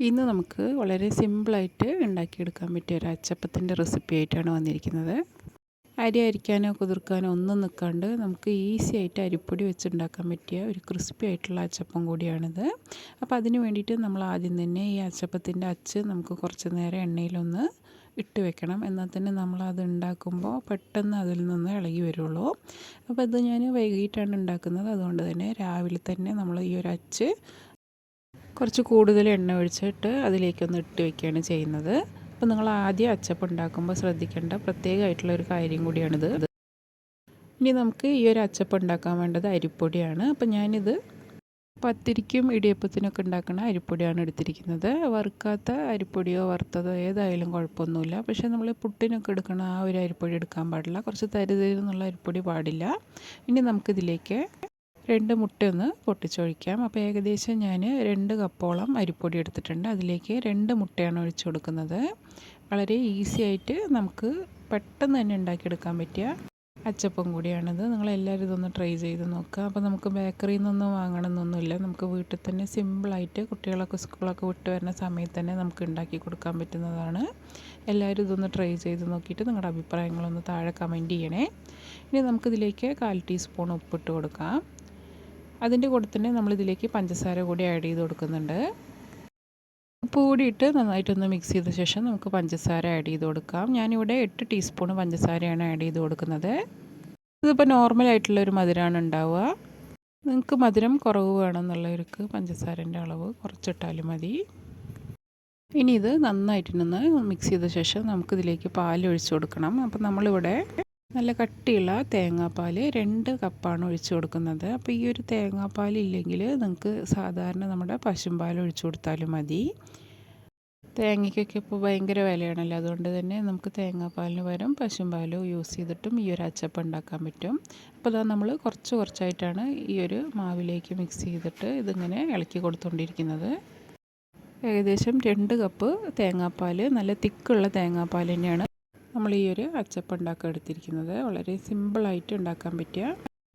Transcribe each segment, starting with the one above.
ഇന്ന് നമുക്ക് വളരെ സിമ്പിളായിട്ട് ഉണ്ടാക്കിയെടുക്കാൻ പറ്റിയ ഒരു അച്ചപ്പത്തിൻ്റെ റെസിപ്പി ആയിട്ടാണ് വന്നിരിക്കുന്നത്. അരി അരിക്കാനോ കുതിർക്കാനോ ഒന്നും നിൽക്കാണ്ട് നമുക്ക് ഈസി ആയിട്ട് അരിപ്പൊടി വെച്ചുണ്ടാക്കാൻ പറ്റിയ ഒരു ക്രിസ്പി ആയിട്ടുള്ള അച്ചപ്പം കൂടിയാണിത്. അപ്പോൾ അതിന് വേണ്ടിയിട്ട് നമ്മൾ ആദ്യം തന്നെ ഈ അച്ചപ്പത്തിൻ്റെ അച്ച് നമുക്ക് കുറച്ച് നേരം എണ്ണയിലൊന്ന് ഇട്ട് വെക്കണം. എന്നാൽ തന്നെ നമ്മളത് ഉണ്ടാക്കുമ്പോൾ പെട്ടെന്ന് അതിൽ നിന്ന് ഇളകി വരുള്ളൂ. അപ്പോൾ ഇത് ഞാൻ വൈകിട്ടാണ് ഉണ്ടാക്കുന്നത്. അതുകൊണ്ട് തന്നെ രാവിലെ തന്നെ നമ്മൾ ഈ ഒരു അച്ച് കുറച്ച് കൂടുതൽ എണ്ണ ഒഴിച്ചിട്ട് അതിലേക്കൊന്ന് ഇട്ട് വയ്ക്കുകയാണ് ചെയ്യുന്നത്. അപ്പോൾ നിങ്ങൾ ആദ്യം അച്ചപ്പം ഉണ്ടാക്കുമ്പോൾ ശ്രദ്ധിക്കേണ്ട പ്രത്യേകമായിട്ടുള്ളൊരു കാര്യം കൂടിയാണിത്. ഇനി നമുക്ക് ഈ ഒരു അച്ചപ്പം ഉണ്ടാക്കാൻ വേണ്ടത് അരിപ്പൊടിയാണ്. അപ്പോൾ ഞാനിത് പത്തിരിക്കും ഇടിയപ്പത്തിനൊക്കെ ഉണ്ടാക്കുന്ന അരിപ്പൊടിയാണ് എടുത്തിരിക്കുന്നത്. വറുക്കാത്ത അരിപ്പൊടിയോ വറുത്തതോ ഏതായാലും കുഴപ്പമൊന്നുമില്ല. പക്ഷേ നമ്മൾ പുട്ടിനൊക്കെ എടുക്കുന്ന ആ ഒരു അരിപ്പൊടി എടുക്കാൻ പാടില്ല. കുറച്ച് തരിതരിന്നുള്ള അരിപ്പൊടി പാടില്ല. ഇനി നമുക്കിതിലേക്ക് 2 മുട്ടയൊന്ന് പൊട്ടിച്ചൊഴിക്കാം. അപ്പോൾ ഏകദേശം ഞാൻ 2 കപ്പോളം അരിപ്പൊടി എടുത്തിട്ടുണ്ട്. അതിലേക്ക് 2 മുട്ടയാണ് ഒഴിച്ചു കൊടുക്കുന്നത്. വളരെ ഈസി ആയിട്ട് നമുക്ക് പെട്ടെന്ന് തന്നെ ഉണ്ടാക്കിയെടുക്കാൻ പറ്റിയ അച്ചപ്പം കൂടിയാണിത്. നിങ്ങളെല്ലാവരും ഇതൊന്ന് ട്രൈ ചെയ്ത് നോക്കുക. അപ്പോൾ നമുക്ക് ബേക്കറിയിൽ നിന്നൊന്നും വാങ്ങണമെന്നൊന്നുമില്ല. നമുക്ക് വീട്ടിൽ തന്നെ സിമ്പിളായിട്ട് കുട്ടികളൊക്കെ സ്കൂളൊക്കെ വിട്ട് വരുന്ന സമയത്ത് തന്നെ നമുക്ക് ഉണ്ടാക്കി കൊടുക്കാൻ പറ്റുന്നതാണ്. എല്ലാവരും ഇതൊന്ന് ട്രൈ ചെയ്ത് നോക്കിയിട്ട് നിങ്ങളുടെ അഭിപ്രായങ്ങളൊന്ന് താഴെ കമൻറ്റ് ചെയ്യണേ. ഇനി നമുക്കിതിലേക്ക് 1/4 ടീസ്പൂൺ ഉപ്പിട്ട് കൊടുക്കാം. അതിൻ്റെ കൂടെ തന്നെ നമ്മളിതിലേക്ക് പഞ്ചസാര കൂടി ആഡ് ചെയ്ത് കൊടുക്കുന്നുണ്ട്. ഉപ്പ് കൂടിയിട്ട് നന്നായിട്ടൊന്ന് മിക്സ് ചെയ്ത ശേഷം നമുക്ക് പഞ്ചസാര ആഡ് ചെയ്ത് കൊടുക്കാം. ഞാനിവിടെ 8 ടീസ്പൂൺ പഞ്ചസാരയാണ് ആഡ് ചെയ്ത് കൊടുക്കുന്നത്. ഇതിപ്പോൾ നോർമലായിട്ടുള്ളൊരു മധുരമാണ് ഉണ്ടാവുക. നിങ്ങൾക്ക് മധുരം കുറവ് വേണമെന്നുള്ളവർക്ക് പഞ്ചസാരൻ്റെ അളവ് കുറച്ചിട്ടാലും മതി. ഇനി ഇത് നന്നായിട്ടൊന്ന് മിക്സ് ചെയ്ത ശേഷം നമുക്കിതിലേക്ക് പാൽ ഒഴിച്ച് കൊടുക്കണം. അപ്പോൾ നമ്മളിവിടെ നല്ല കട്ടിയുള്ള തേങ്ങാപ്പാൽ 2 കപ്പാണ് ഒഴിച്ച് കൊടുക്കുന്നത്. അപ്പോൾ ഈ ഒരു തേങ്ങാപ്പാൽ ഇല്ലെങ്കിൽ നിങ്ങൾക്ക് സാധാരണ നമ്മുടെ പശുമ്പാൽ ഒഴിച്ച് കൊടുത്താലും മതി. തേങ്ങയ്ക്കൊക്കെ ഇപ്പോൾ ഭയങ്കര വിലയാണല്ലോ. അതുകൊണ്ട് തന്നെ നമുക്ക് തേങ്ങാപ്പാലിന് പകരം പശുമ്പാലോ യൂസ് ചെയ്തിട്ടും ഈ ഒരു അച്ചപ്പം ഉണ്ടാക്കാൻ പറ്റും. അപ്പോൾ അതാ നമ്മൾ കുറച്ചായിട്ടാണ് ഈ ഒരു മാവിലേക്ക് മിക്സ് ചെയ്തിട്ട് ഇതിങ്ങനെ ഇളക്കി കൊടുത്തുകൊണ്ടിരിക്കുന്നത്. ഏകദേശം 2 കപ്പ് തേങ്ങാപ്പാൽ, നല്ല തിക്കുള്ള തേങ്ങാപ്പാൽ തന്നെയാണ് നമ്മൾ ഈ ഒരു അച്ചപ്പം ഉണ്ടാക്കാൻ എടുത്തിരിക്കുന്നത്. വളരെ സിമ്പിളായിട്ട് ഉണ്ടാക്കാൻ പറ്റിയ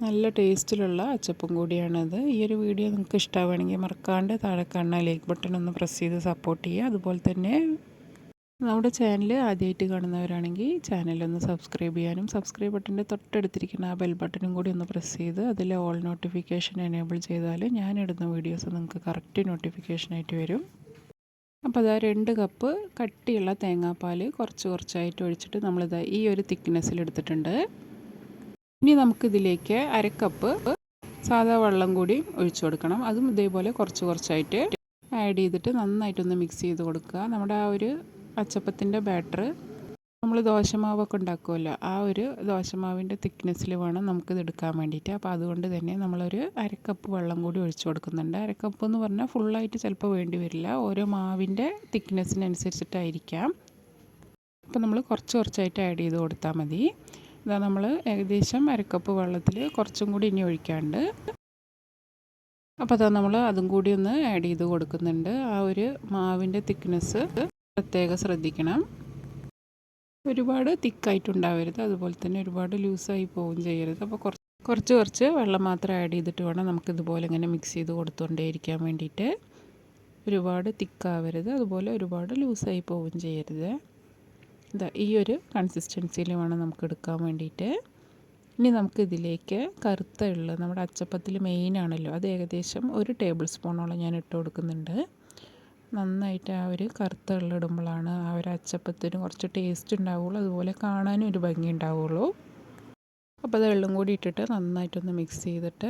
നല്ല ടേസ്റ്റിലുള്ള അച്ചപ്പം കൂടിയാണത്. ഈ ഒരു വീഡിയോ നിങ്ങൾക്ക് ഇഷ്ടമാവുകയാണെങ്കിൽ മറക്കാണ്ട് താഴെ കാണുന്ന ലൈക്ക് ബട്ടൺ ഒന്ന് പ്രസ് ചെയ്ത് സപ്പോർട്ട് ചെയ്യുക. അതുപോലെ തന്നെ നമ്മുടെ ചാനൽ ആദ്യമായിട്ട് കാണുന്നവരാണെങ്കിൽ ചാനലൊന്ന് സബ്സ്ക്രൈബ് ചെയ്യാനും സബ്സ്ക്രൈബ് ബട്ടൻ്റെ തൊട്ടടുത്തിരിക്കുന്ന ആ ബെൽ ബട്ടണും കൂടി ഒന്ന് പ്രസ് ചെയ്ത് അതിൽ ഓൾ നോട്ടിഫിക്കേഷൻ എനേബിൾ ചെയ്താൽ ഞാനിടുന്ന വീഡിയോസ് നിങ്ങൾക്ക് കറക്റ്റ് നോട്ടിഫിക്കേഷനായിട്ട് വരും. അപ്പോൾ അതാ 2 കപ്പ് കട്ടിയുള്ള തേങ്ങാപ്പാൽ കുറച്ചായിട്ട് ഒഴിച്ചിട്ട് നമ്മളിതാ ഈ ഒരു തിക്നെസ്സിൽ എടുത്തിട്ടുണ്ട്. ഇനി നമുക്കിതിലേക്ക് 1/2 കപ്പ് സാദാ വെള്ളം കൂടി ഒഴിച്ചു കൊടുക്കണം. അതും ഇതേപോലെ കുറച്ചായിട്ട് ആഡ് ചെയ്തിട്ട് നന്നായിട്ടൊന്ന് മിക്സ് ചെയ്ത് കൊടുക്കുക. നമ്മുടെ ആ ഒരു അച്ചപ്പത്തിൻ്റെ ബാറ്റർ നമ്മൾ ദോശമാവൊക്കെ ഉണ്ടാക്കുമല്ലോ, ആ ഒരു ദോശമാവിൻ്റെ തിക്നെസ്സിൽ വേണം നമുക്കിത് എടുക്കാൻ വേണ്ടിയിട്ട്. അപ്പോൾ അതുകൊണ്ട് തന്നെ നമ്മളൊരു 1/2 കപ്പ് വെള്ളം കൂടി ഒഴിച്ചു കൊടുക്കുന്നുണ്ട്. 1/2 കപ്പ് എന്ന് പറഞ്ഞാൽ ഫുള്ളായിട്ട് ചിലപ്പോൾ വേണ്ടി വരില്ല. ഓരോ മാവിൻ്റെ തിക്നെസ്സിനനുസരിച്ചിട്ടായിരിക്കാം. അപ്പോൾ നമ്മൾ കുറച്ചായിട്ട് ആഡ് ചെയ്ത് കൊടുത്താൽ മതി. ഇതാ നമ്മൾ ഏകദേശം 1/2 കപ്പ് വെള്ളത്തിൽ കുറച്ചും കൂടി ഇനി ഒഴിക്കാണ്ട്. അപ്പോൾ അതാ നമ്മൾ അതും കൂടി ഒന്ന് ആഡ് ചെയ്ത് കൊടുക്കുന്നുണ്ട്. ആ ഒരു മാവിൻ്റെ തിക്നെസ് പ്രത്യേകം ശ്രദ്ധിക്കണം. ഒരുപാട് തിക്കായിട്ടുണ്ടാവരുത്, അതുപോലെ തന്നെ ഒരുപാട് ലൂസായി പോവുകയും ചെയ്യരുത്. അപ്പോൾ കുറച്ച് വെള്ളം മാത്രം ആഡ് ചെയ്തിട്ട് വേണം നമുക്കിതുപോലെ ഇങ്ങനെ മിക്സ് ചെയ്ത് കൊടുത്തുകൊണ്ടേയിരിക്കാൻ വേണ്ടിയിട്ട്. ഒരുപാട് തിക്കാവരുത്, അതുപോലെ ഒരുപാട് ലൂസായി പോവുകയും ചെയ്യരുത്. ഇതാ ഈ ഒരു കൺസിസ്റ്റൻസിയിൽ വേണം നമുക്ക് എടുക്കാൻ വേണ്ടിയിട്ട്. ഇനി നമുക്കിതിലേക്ക് കറുത്ത എള്ള്, നമ്മുടെ അച്ചപ്പത്തിൽ മെയിനാണല്ലോ, അത് ഏകദേശം 1 ടേബിൾ സ്പൂണോളം ഞാൻ ഇട്ട് കൊടുക്കുന്നുണ്ട്. നന്നായിട്ട് ആ ഒരു കറുത്ത എള്ളിടുമ്പോഴാണ് ആ ഒരു അച്ചപ്പത്തിന് കുറച്ച് ടേസ്റ്റ് ഉണ്ടാവുള്ളൂ, അതുപോലെ കാണാനും ഒരു ഭംഗി ഉണ്ടാവുള്ളൂ. അപ്പോൾ അത് എള്ളും കൂടി ഇട്ടിട്ട് നന്നായിട്ടൊന്ന് മിക്സ് ചെയ്തിട്ട്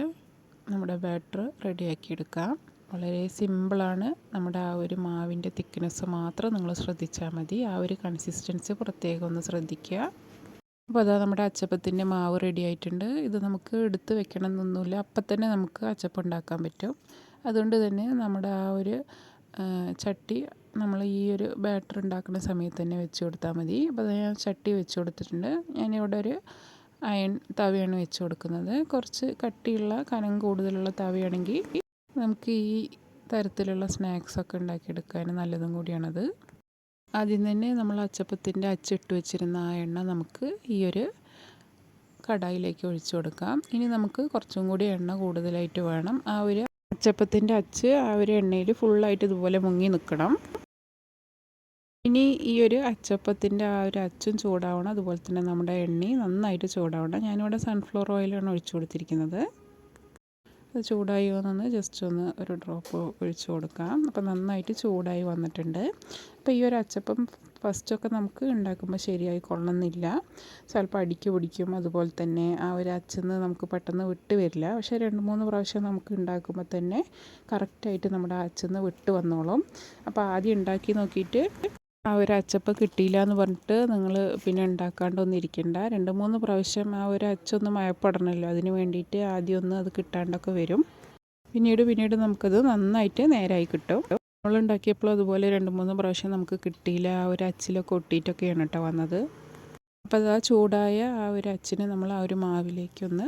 നമ്മുടെ ബാറ്റർ റെഡിയാക്കി എടുക്കാം. വളരെ സിമ്പിളാണ്. നമ്മുടെ ആ ഒരു മാവിൻ്റെ തിക്നെസ് മാത്രം നിങ്ങൾ ശ്രദ്ധിച്ചാൽ മതി. ആ ഒരു കൺസിസ്റ്റൻസി പ്രത്യേകം ഒന്ന് ശ്രദ്ധിക്കുക. അപ്പോൾ അതാ നമ്മുടെ അച്ചപ്പത്തിൻ്റെ മാവ് റെഡി ആയിട്ടുണ്ട്. ഇത് നമുക്ക് എടുത്ത് വെക്കണം എന്നൊന്നുമില്ല, അപ്പം തന്നെ നമുക്ക് അച്ചപ്പം ഉണ്ടാക്കാൻ പറ്റും. അതുകൊണ്ട് തന്നെ നമ്മുടെ ആ ഒരു ചട്ടി നമ്മൾ ഈ ഒരു ബാറ്റർ ഉണ്ടാക്കുന്ന സമയത്ത് തന്നെ വെച്ച് കൊടുത്താൽ മതി. അപ്പോൾ ഞാൻ ചട്ടി വെച്ച് കൊടുത്തിട്ടുണ്ട്. ഞാനിവിടെ ഒരു അയൺ തവയാണ് വെച്ച് കൊടുക്കുന്നത്. കുറച്ച് കട്ടിയുള്ള കനം കൂടുതലുള്ള തവയാണെങ്കിൽ നമുക്ക് ഈ തരത്തിലുള്ള സ്നാക്സൊക്കെ ഉണ്ടാക്കിയെടുക്കാൻ നല്ലതും കൂടിയാണത്. ആദ്യം തന്നെ നമ്മൾ അച്ചപ്പത്തിൻ്റെ അച്ചിട്ട് വെച്ചിരുന്ന ആ എണ്ണ നമുക്ക് ഈ ഒരു കടായിലേക്ക് ഒഴിച്ചു കൊടുക്കാം. ഇനി നമുക്ക് കുറച്ചും കൂടി എണ്ണ കൂടുതലായിട്ട് വേണം. ആ ഒരു അച്ചപ്പത്തിൻ്റെ അച്ച് ആ ഒരു എണ്ണയിൽ ഫുള്ളായിട്ട് ഇതുപോലെ മുങ്ങി നിൽക്കണം. ഇനി ഈ ഒരു അച്ചപ്പത്തിൻ്റെ ആ ഒരു അച്ചും ചൂടാവണം, അതുപോലെ തന്നെ നമ്മുടെ എണ്ണയും നന്നായിട്ട് ചൂടാവണം. ഞാനിവിടെ സൺഫ്ലവർ ഓയിലാണ് ഒഴിച്ചു കൊടുത്തിരിക്കുന്നത്. അത് ചൂടായി വന്നൊന്ന് ജസ്റ്റ് ഒന്ന് ഒരു ഡ്രോപ്പ് ഒഴിച്ചു കൊടുക്കാം. അപ്പോൾ നന്നായിട്ട് ചൂടായി വന്നിട്ടുണ്ട്. അപ്പോൾ ഈ ഒരു അച്ചപ്പം ഫസ്റ്റൊക്കെ നമുക്ക് ഉണ്ടാക്കുമ്പോൾ ശരിയായി കൊള്ളണമെന്നില്ല, ചിലപ്പോൾ അടിക്ക് പിടിക്കും. അതുപോലെ തന്നെ ആ ഒരു അച്ചിന്ന് നമുക്ക് പെട്ടെന്ന് വിട്ട് വരില്ല. പക്ഷേ 2-3 പ്രാവശ്യം നമുക്ക് ഉണ്ടാക്കുമ്പോൾ തന്നെ കറക്റ്റായിട്ട് നമ്മുടെ അച്ചിന്ന് വിട്ട് വന്നോളും. അപ്പോൾ ആദ്യം ഉണ്ടാക്കി നോക്കിയിട്ട് ആ ഒരു അച്ചപ്പം കിട്ടിയില്ല എന്ന് പറഞ്ഞിട്ട് നിങ്ങൾ പിന്നെ ഉണ്ടാക്കാണ്ടൊന്നും ഇരിക്കണ്ട. 2-3 പ്രാവശ്യം ആ ഒരു അച്ചൊന്ന് മയപ്പെടണമല്ലോ, അതിന് വേണ്ടിയിട്ട് ആദ്യം ഒന്ന് അത് കിട്ടാണ്ടൊക്കെ വരും. പിന്നീട് നമുക്കത് നന്നായിട്ട് നേരായി കിട്ടും. നമ്മൾ ഉണ്ടാക്കിയപ്പോൾ അതുപോലെ 2-3 പ്രാവശ്യം നമുക്ക് കിട്ടിയില്ല, ആ ഒരു അച്ചിലൊക്കെ ഒട്ടിയിട്ടൊക്കെയാണ് കേട്ടോ വന്നത്. അപ്പോൾ അത് ആ ചൂടായ ആ ഒരു അച്ചിനെ നമ്മൾ ആ ഒരു മാവിലേക്കൊന്ന്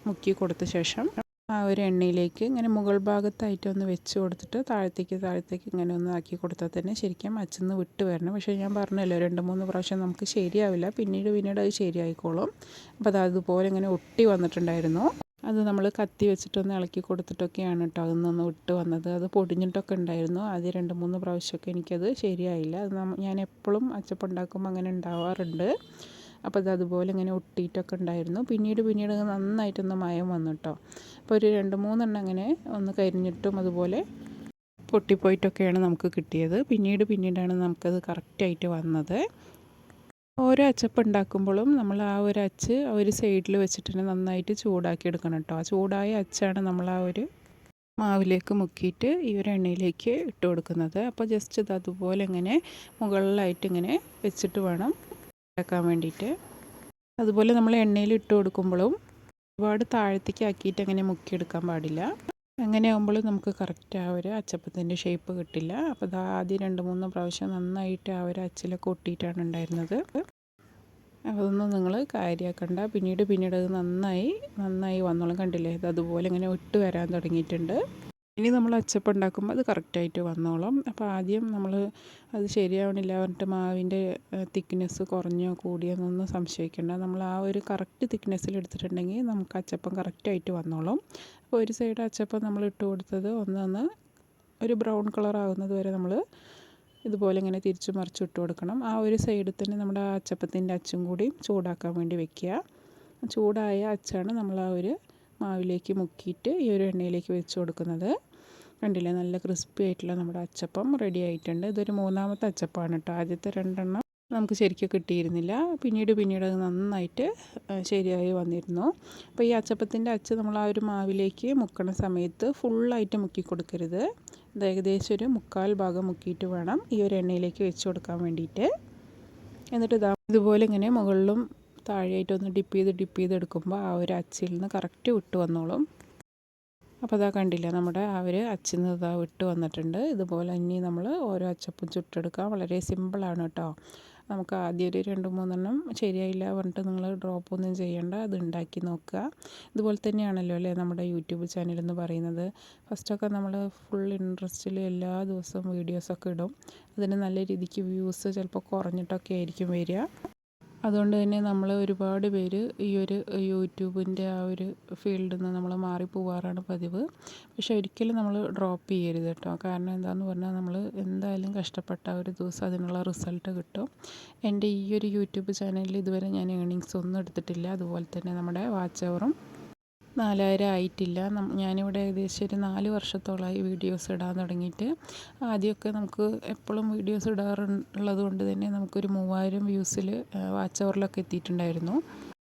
മുക്കി കൊടുത്ത ശേഷം ആ ഒരു എണ്ണയിലേക്ക് ഇങ്ങനെ മുകൾ ഭാഗത്തായിട്ട് ഒന്ന് വെച്ച് കൊടുത്തിട്ട് താഴത്തേക്ക് ഇങ്ങനെ ഒന്ന് ആക്കി കൊടുത്താൽ തന്നെ ശരിക്കും അച്ചിന്ന് വിട്ട് വരണം. പക്ഷേ ഞാൻ പറഞ്ഞല്ലോ 2-3 പ്രാവശ്യം നമുക്ക് ശരിയാവില്ല, പിന്നീട് അത് ശരിയായിക്കോളും. അപ്പോൾ അത് അതുപോലെ ഇങ്ങനെ ഒട്ടി വന്നിട്ടുണ്ടായിരുന്നു. അത് നമ്മൾ കത്തി വെച്ചിട്ടൊന്ന് ഇളക്കി കൊടുത്തിട്ടൊക്കെയാണ് കേട്ടോ അതൊന്നൊന്ന് വിട്ട് വന്നത്. അത് പൊടിഞ്ഞിട്ടൊക്കെ ഉണ്ടായിരുന്നു. ആദ്യം 2-3 പ്രാവശ്യമൊക്കെ എനിക്കത് ശരിയായില്ല. അത് ഞാൻ എപ്പോഴും അച്ചപ്പം ഉണ്ടാക്കുമ്പോൾ അങ്ങനെ ഉണ്ടാവാറുണ്ട്. അപ്പോൾ അത് അതുപോലെ ഇങ്ങനെ ഒട്ടിയിട്ടൊക്കെ ഉണ്ടായിരുന്നു. പിന്നീട് നന്നായിട്ടൊന്ന് മയം വന്നു കേട്ടോ. അപ്പോൾ ഒരു 2-3 എണ്ണം അങ്ങനെ ഒന്ന് കരിഞ്ഞിട്ടും അതുപോലെ പൊട്ടിപ്പോയിട്ടൊക്കെയാണ് നമുക്ക് കിട്ടിയത്. പിന്നീടാണ് നമുക്കത് കറക്റ്റായിട്ട് വന്നത്. ഓരോ അച്ചപ്പം ഉണ്ടാക്കുമ്പോഴും നമ്മൾ ആ ഒരു അച്ച് ഒരു സൈഡിൽ വെച്ചിട്ട് തന്നെ നന്നായിട്ട് ചൂടാക്കി എടുക്കണം കേട്ടോ. ആ ചൂടായ അച്ചാണ് നമ്മൾ ആ ഒരു മാവിലേക്ക് മുക്കിയിട്ട് ഈ ഒരു എണ്ണയിലേക്ക് ഇട്ട് കൊടുക്കുന്നത്. അപ്പോൾ ജസ്റ്റ് ഇത് അതുപോലെ ഇങ്ങനെ മുകളിലായിട്ട് ഇങ്ങനെ വെച്ചിട്ട് വേണം ഉണ്ടാക്കാൻ വേണ്ടിയിട്ട്. അതുപോലെ നമ്മൾ എണ്ണയിൽ ഇട്ട് കൊടുക്കുമ്പോഴും ഒരുപാട് താഴത്തേക്ക് ആക്കിയിട്ട് അങ്ങനെ മുക്കിയെടുക്കാൻ പാടില്ല. അങ്ങനെ ആകുമ്പോൾ നമുക്ക് കറക്റ്റ് ആ ഒരു അച്ചപ്പത്തിൻ്റെ ഷേപ്പ് കിട്ടില്ല. അപ്പോൾ അത് ആദ്യം 2-3 പ്രാവശ്യം നന്നായിട്ട് ആ ഒരു അച്ചിലൊക്കെ ഒട്ടിയിട്ടാണ് ഉണ്ടായിരുന്നത്. അതൊന്നും നിങ്ങൾ കാര്യമാക്കണ്ട. പിന്നീട് അത് നന്നായി വന്നോളും. കണ്ടില്ലേ, ഇത് അതുപോലെ ഇങ്ങനെ ഇട്ട് വരാൻ തുടങ്ങിയിട്ടുണ്ട്. ഇനി നമ്മൾ അച്ചപ്പം ഉണ്ടാക്കുമ്പോൾ അത് കറക്റ്റായിട്ട് വന്നോളും. അപ്പോൾ ആദ്യം നമ്മൾ അത് ശരിയാവണില്ല പറഞ്ഞിട്ട് മാവിൻ്റെ തിക്നെസ് കുറഞ്ഞോ കൂടിയോ എന്നൊന്നും സംശയിക്കേണ്ട. നമ്മൾ ആ ഒരു കറക്റ്റ് തിക്നെസ്സിൽ എടുത്തിട്ടുണ്ടെങ്കിൽ നമുക്ക് അച്ചപ്പം കറക്റ്റായിട്ട് വന്നോളും. അപ്പോൾ ഒരു സൈഡ് അച്ചപ്പം നമ്മൾ ഇട്ട് കൊടുത്തത് ഒന്ന് ഒരു ബ്രൗൺ കളർ ആകുന്നത് വരെ നമ്മൾ ഇതുപോലെ ഇങ്ങനെ തിരിച്ചു മറിച്ച് ഇട്ട് കൊടുക്കണം. ആ ഒരു സൈഡിൽ തന്നെ നമ്മുടെ ആ അച്ചപ്പത്തിൻ്റെ അച്ചും കൂടി ചൂടാക്കാൻ വേണ്ടി വെക്കുക. ചൂടായ അച്ചാണ് നമ്മൾ ആ ഒരു മാവിലേക്ക് മുക്കിയിട്ട് ഈ ഒരു എണ്ണയിലേക്ക് വെച്ച് കൊടുക്കുന്നത്. കണ്ടില്ലേ, നല്ല ക്രിസ്പി ആയിട്ടുള്ള നമ്മുടെ അച്ചപ്പം റെഡി ആയിട്ടുണ്ട്. ഇതൊരു 3ാമത്തെ അച്ചപ്പമാണ് കേട്ടോ. ആദ്യത്തെ 2 എണ്ണം നമുക്ക് ശരിക്കും കിട്ടിയിരുന്നില്ല. പിന്നീട് അത് നന്നായിട്ട് ശരിയായി വന്നിരുന്നു. അപ്പോൾ ഈ അച്ചപ്പത്തിൻ്റെ അച്ച് നമ്മൾ ആ ഒരു മാവിലേക്ക് മുക്കണ സമയത്ത് ഫുള്ളായിട്ട് മുക്കി കൊടുക്കരുത്. ഇത് ഏകദേശം ഒരു 1/4 ഭാഗം മുക്കിയിട്ട് വേണം ഈ ഒരു എണ്ണയിലേക്ക് വെച്ച് കൊടുക്കാൻ വേണ്ടിയിട്ട്. എന്നിട്ട് ഇതുപോലെ ഇങ്ങനെ മുകളിലും താഴെയായിട്ടൊന്ന് ഡിപ്പ് ചെയ്ത് എടുക്കുമ്പോൾ ആ ഒരു അച്ചിൽ നിന്ന് കറക്റ്റ് വിട്ട് വന്നോളും. അപ്പോൾ അതാ കണ്ടില്ല, നമ്മുടെ ആ ഒരു അച്ചിൽ നിന്ന് ഇതാ വിട്ട് വന്നിട്ടുണ്ട്. ഇതുപോലെ ഇനി നമ്മൾ ഓരോ അച്ചപ്പും ചുട്ടെടുക്കാം. വളരെ സിമ്പിളാണ് കേട്ടോ. നമുക്ക് ആദ്യം ഒരു 2-3 എണ്ണം ശരിയായില്ല പറഞ്ഞിട്ട് നിങ്ങൾ ഡ്രോപ്പൊന്നും ചെയ്യേണ്ട, അത് ഉണ്ടാക്കി നോക്കുക. ഇതുപോലെ തന്നെയാണല്ലോ അല്ലേ നമ്മുടെ യൂട്യൂബ് ചാനൽ എന്ന് പറയുന്നത്. ഫസ്റ്റൊക്കെ നമ്മൾ ഫുൾ ഇൻട്രസ്റ്റിൽ എല്ലാ ദിവസവും വീഡിയോസൊക്കെ ഇടും. അതിന് നല്ല രീതിക്ക് വ്യൂസ് ചിലപ്പോൾ കുറഞ്ഞിട്ടൊക്കെ ആയിരിക്കും വരിക. അതുകൊണ്ട് തന്നെ നമ്മൾ ഒരുപാട് പേര് ഈ ഒരു യൂട്യൂബിൻ്റെ ആ ഒരു ഫീൽഡിൽ നിന്ന് നമ്മൾ മാറിപ്പോവാറാണ് പതിവ്. പക്ഷെ ഒരിക്കലും നമ്മൾ ഡ്രോപ്പ് ചെയ്യരുത് കേട്ടോ. കാരണം എന്താണെന്ന് പറഞ്ഞാൽ നമ്മൾ എന്തായാലും കഷ്ടപ്പെട്ട ഒരു ദിവസം അതിനുള്ള റിസൾട്ട് കിട്ടും. എൻ്റെ ഈ ഒരു യൂട്യൂബ് ചാനലിൽ ഇതുവരെ ഞാൻ ഏണിങ്സ് ഒന്നും എടുത്തിട്ടില്ല. അതുപോലെ തന്നെ നമ്മുടെ വാച്ച് അവറും 4000 ആയിട്ടില്ല. ഞാനിവിടെ ഏകദേശം ഒരു 4 വർഷത്തോളമായി വീഡിയോസ് ഇടാൻ തുടങ്ങിയിട്ട്. ആദ്യമൊക്കെ നമുക്ക് എപ്പോഴും വീഡിയോസ് ഇടാറുള്ളത് കൊണ്ട് തന്നെ നമുക്കൊരു 3000 വ്യൂസിൽ വാച്ച് അവറിലൊക്കെ എത്തിയിട്ടുണ്ടായിരുന്നു.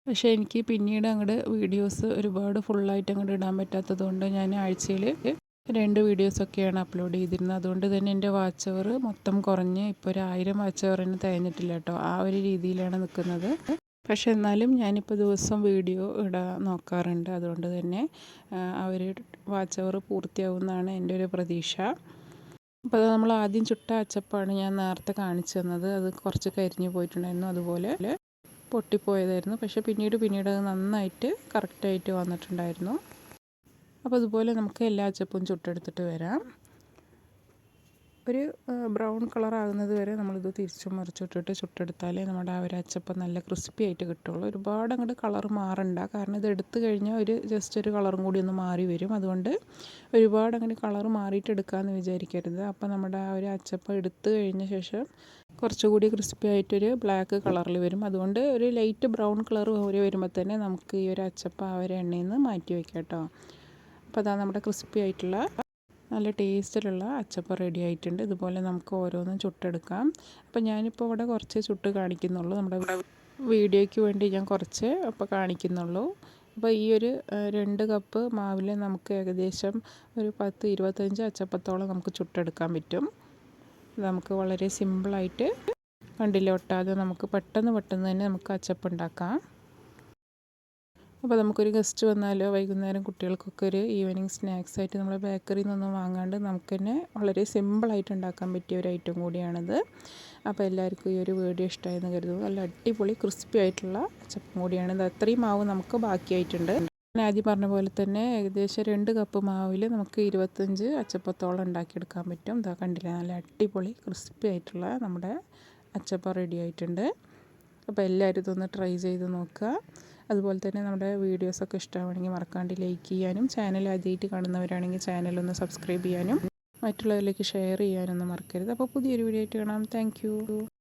പക്ഷേ എനിക്ക് പിന്നീട് അങ്ങോട്ട് വീഡിയോസ് ഒരുപാട് ഫുള്ളായിട്ട് അങ്ങോട്ട് ഇടാൻ പറ്റാത്തത് കൊണ്ട് ഞാൻ ആഴ്ചയിൽ 2 വീഡിയോസൊക്കെയാണ് അപ്ലോഡ് ചെയ്തിരുന്നത്. അതുകൊണ്ട് തന്നെ എൻ്റെ വാച്ച് അവർ മൊത്തം കുറഞ്ഞ് ഇപ്പോൾ ഒരു 1000 വാച്ച് അവറിന് തികഞ്ഞിട്ടില്ല കേട്ടോ. ആ ഒരു രീതിയിലാണ് നിൽക്കുന്നത്. പക്ഷെ എന്നാലും ഞാനിപ്പോൾ ദിവസം വീഡിയോ ഇടാൻ നോക്കാറുണ്ട്. അതുകൊണ്ട് തന്നെ ആ ഒരു വാച്ച് അവർ പൂർത്തിയാവുമെന്നാണ് എൻ്റെ ഒരു പ്രതീക്ഷ. അപ്പോൾ അത് നമ്മൾ ആദ്യം ചുട്ട അച്ചപ്പമാണ് ഞാൻ നേരത്തെ കാണിച്ചു തന്നത്. അത് കുറച്ച് കരിഞ്ഞു പോയിട്ടുണ്ടായിരുന്നു, അതുപോലെ പൊട്ടിപ്പോയതായിരുന്നു. പക്ഷേ പിന്നീട് അത് നന്നായിട്ട് കറക്റ്റായിട്ട് വന്നിട്ടുണ്ടായിരുന്നു. അപ്പോൾ അതുപോലെ നമുക്ക് എല്ലാ അച്ചപ്പവും ചുട്ടെടുത്തിട്ട് വരാം. ഒരു ബ്രൗൺ കളർ ആകുന്നത് വരെ നമ്മളിത് തിരിച്ചും മറിച്ചിട്ടിട്ട് ചുട്ടെടുത്താലേ നമ്മുടെ ആ ഒരു അച്ചപ്പം നല്ല ക്രിസ്പി ആയിട്ട് കിട്ടുള്ളൂ. ഒരുപാട് അങ്ങോട്ട് കളർ മാറണ്ട, കാരണം ഇത് എടുത്തു കഴിഞ്ഞാൽ ജസ്റ്റ് ഒരു കളറും കൂടി ഒന്ന് മാറി വരും. അതുകൊണ്ട് ഒരുപാട് അങ്ങനെ കളർ മാറിയിട്ട് എടുക്കാമെന്ന് വിചാരിക്കരുത്. അപ്പോൾ നമ്മുടെ ആ ഒരു അച്ചപ്പം എടുത്തു കഴിഞ്ഞ ശേഷം കുറച്ചുകൂടി ക്രിസ്പി ആയിട്ടൊരു ബ്ലാക്ക് കളറിൽ വരും. അതുകൊണ്ട് ഒരു ലൈറ്റ് ബ്രൗൺ കളർ വരുമ്പോൾ തന്നെ നമുക്ക് ഈ ഒരു അച്ചപ്പം ആ ഒരു എണ്ണയിൽ നിന്ന് മാറ്റി വയ്ക്കാം കേട്ടോ. അപ്പോൾ അതാ നമ്മുടെ ക്രിസ്പി ആയിട്ടുള്ള നല്ല ടേസ്റ്റിലുള്ള അച്ചപ്പം റെഡി ആയിട്ടുണ്ട്. ഇതുപോലെ നമുക്ക് ഓരോന്നും ചുട്ടെടുക്കാം. അപ്പോൾ ഞാനിപ്പോൾ ഇവിടെ കുറച്ച് ചുട്ട് കാണിക്കുന്നുള്ളൂ. നമ്മുടെ വീഡിയോയ്ക്ക് വേണ്ടി ഞാൻ കുറച്ച് അപ്പോൾ കാണിക്കുന്നുള്ളൂ. അപ്പോൾ ഈ ഒരു 2 കപ്പ് മാവിൽ നമുക്ക് ഏകദേശം ഒരു 10-25 അച്ചപ്പത്തോളം നമുക്ക് ചുട്ടെടുക്കാൻ പറ്റും. നമുക്ക് വളരെ സിമ്പിളായിട്ട് കണ്ടില്ല ഒട്ടാതെ നമുക്ക് പെട്ടെന്ന് തന്നെ നമുക്ക് അച്ചപ്പം ഉണ്ടാക്കാം. അപ്പോൾ നമുക്കൊരു ഗസ്റ്റ് വന്നാലോ വൈകുന്നേരം കുട്ടികൾക്കൊക്കെ ഒരു ഈവനിങ് സ്നാക്സ് ആയിട്ട് നമ്മൾ ബേക്കറിയിൽ നിന്നൊന്നും വാങ്ങാണ്ട് നമുക്ക് തന്നെ വളരെ സിമ്പിളായിട്ട് ഉണ്ടാക്കാൻ പറ്റിയ ഒരു ഐറ്റം കൂടിയാണിത്. അപ്പോൾ എല്ലാവർക്കും ഈ ഒരു വീഡിയോ ഇഷ്ടമായെന്ന് കരുതുന്നു. നല്ല അടിപൊളി ക്രിസ്പി ആയിട്ടുള്ള അച്ചപ്പം കൂടിയാണ്. ഇത് അത്രയും മാവ് നമുക്ക് ബാക്കിയായിട്ടുണ്ട്. ഞാൻ ആദ്യം പറഞ്ഞ പോലെ തന്നെ ഏകദേശം 2 കപ്പ് മാവിൽ നമുക്ക് 25 അച്ചപ്പത്തോളം ഉണ്ടാക്കിയെടുക്കാൻ പറ്റും. ഇതാ കണ്ടില്ല, നല്ല അടിപൊളി ക്രിസ്പി ആയിട്ടുള്ള നമ്മുടെ അച്ചപ്പം റെഡി ആയിട്ടുണ്ട്. അപ്പോൾ എല്ലാവരും ഇതൊന്ന് ട്രൈ ചെയ്ത് നോക്കുക. അതുപോലെ തന്നെ നമ്മുടെ വീഡിയോസൊക്കെ ഇഷ്ടമാണെങ്കിൽ മറക്കാണ്ട് ലൈക്ക് ചെയ്യാനും, ചാനൽ ആദ്യമായിട്ട് കാണുന്നവരാണെങ്കിൽ ചാനലൊന്ന് സബ്സ്ക്രൈബ് ചെയ്യാനും മറ്റുള്ളവരിലേക്ക് ഷെയർ ചെയ്യാനൊന്നും മറക്കരുത്. അപ്പോൾ പുതിയൊരു വീഡിയോ ആയിട്ട് കാണാം. താങ്ക്